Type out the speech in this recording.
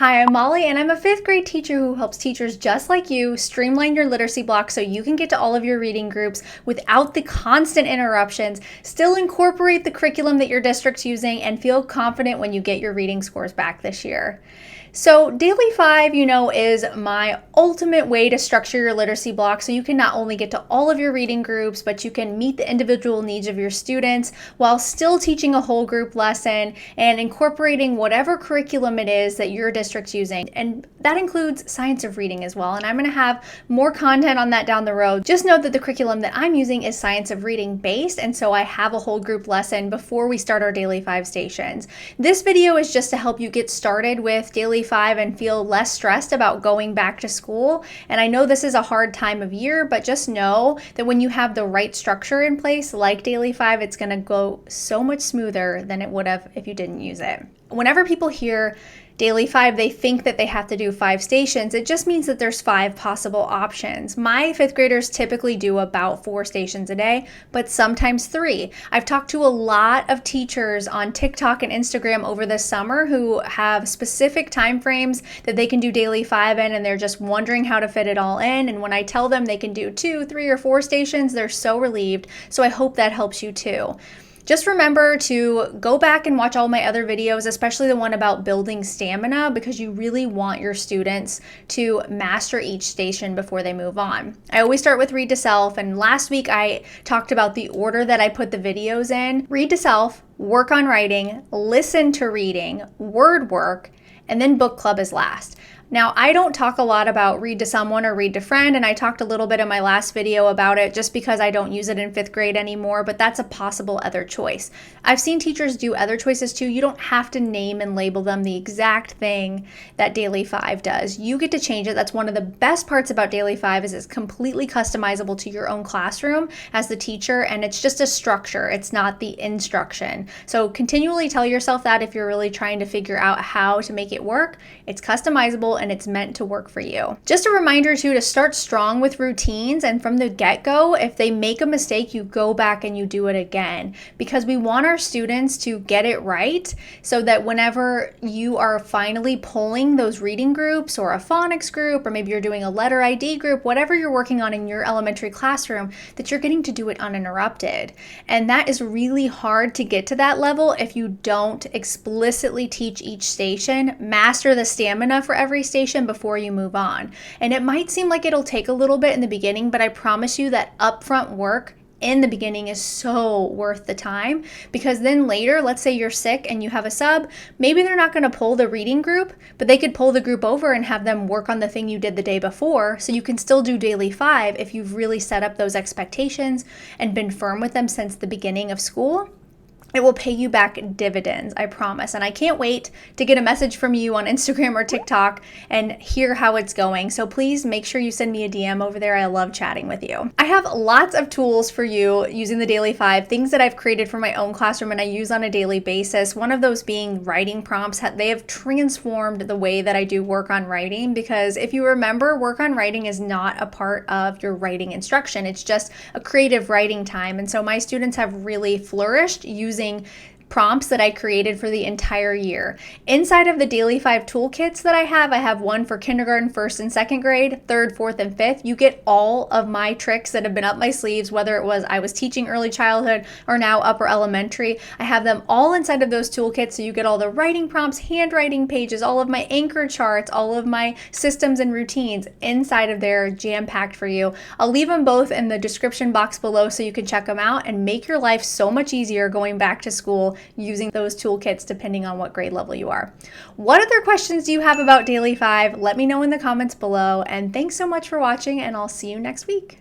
Hi, I'm Molly, and I'm a 5th grade teacher who helps teachers just like you streamline your literacy block so you can get to all of your reading groups without the constant interruptions, still incorporate the curriculum that your district's using, and feel confident when you get your reading scores back this year. So Daily 5, is my ultimate way to structure your literacy block so you can not only get to all of your reading groups, but you can meet the individual needs of your students while still teaching a whole group lesson and incorporating whatever curriculum it is that your district's using. And that includes science of reading as well. And I'm going to have more content on that down the road. Just note that the curriculum that I'm using is science of reading based, and so I have a whole group lesson before we start our Daily 5 stations. This video is just to help you get started with Daily 5 and feel less stressed about going back to school. And I know this is a hard time of year, but just know that when you have the right structure in place, like Daily 5, it's going to go so much smoother than it would have if you didn't use it. Whenever people hear Daily 5, they think that they have to do 5 stations. It just means that there's 5 possible options. My 5th graders typically do about 4 stations a day, but sometimes 3. I've talked to a lot of teachers on TikTok and Instagram over the summer who have specific time frames that they can do Daily 5 in, and they're just wondering how to fit it all in. And when I tell them they can do 2, 3, or 4 stations, they're so relieved. So I hope that helps you too. Just remember to go back and watch all my other videos, especially the one about building stamina, because you really want your students to master each station before they move on. I always start with read to self, and last week I talked about the order that I put the videos in. Read to self, work on writing, listen to reading, word work, and then book club is last. Now, I don't talk a lot about read to someone or read to friend, and I talked a little bit in my last video about it just because I don't use it in 5th grade anymore, but that's a possible other choice. I've seen teachers do other choices too. You don't have to name and label them the exact thing that Daily 5 does. You get to change it. That's one of the best parts about Daily 5 is it's completely customizable to your own classroom as the teacher, and it's just a structure. It's not the instruction. So continually tell yourself that if you're really trying to figure out how to make it work. It's customizable and it's meant to work for you. Just a reminder too to start strong with routines, and from the get-go, if they make a mistake, you go back and you do it again, because we want our students to get it right so that whenever you are finally pulling those reading groups or a phonics group, or maybe you're doing a letter ID group, whatever you're working on in your elementary classroom, that you're getting to do it uninterrupted. And that is really hard to get to that level if you don't explicitly teach each station, master the stamina for every station before you move on. And it might seem like it'll take a little bit in the beginning, but I promise you that upfront work in the beginning is so worth the time, because then later, let's say you're sick and you have a sub, maybe they're not going to pull the reading group, but they could pull the group over and have them work on the thing you did the day before, so you can still do Daily 5 if you've really set up those expectations and been firm with them since the beginning of school. It will pay you back dividends, I promise. And I can't wait to get a message from you on Instagram or TikTok and hear how it's going. So please make sure you send me a DM over there. I love chatting with you. I have lots of tools for you using the Daily 5, things that I've created for my own classroom and I use on a daily basis. One of those being writing prompts. They have transformed the way that I do work on writing, because if you remember, work on writing is not a part of your writing instruction. It's just a creative writing time. And so my students have really flourished using prompts that I created for the entire year. Inside of the Daily 5 toolkits that I have one for kindergarten, 1st and 2nd grade, 3rd, 4th, and 5th. You get all of my tricks that have been up my sleeves, whether it was I was teaching early childhood or now upper elementary. I have them all inside of those toolkits, so you get all the writing prompts, handwriting pages, all of my anchor charts, all of my systems and routines inside of there, jam-packed for you. I'll leave them both in the description box below so you can check them out and make your life so much easier going back to school using those toolkits depending on what grade level you are. What other questions do you have about Daily 5? Let me know in the comments below, and thanks so much for watching, and I'll see you next week.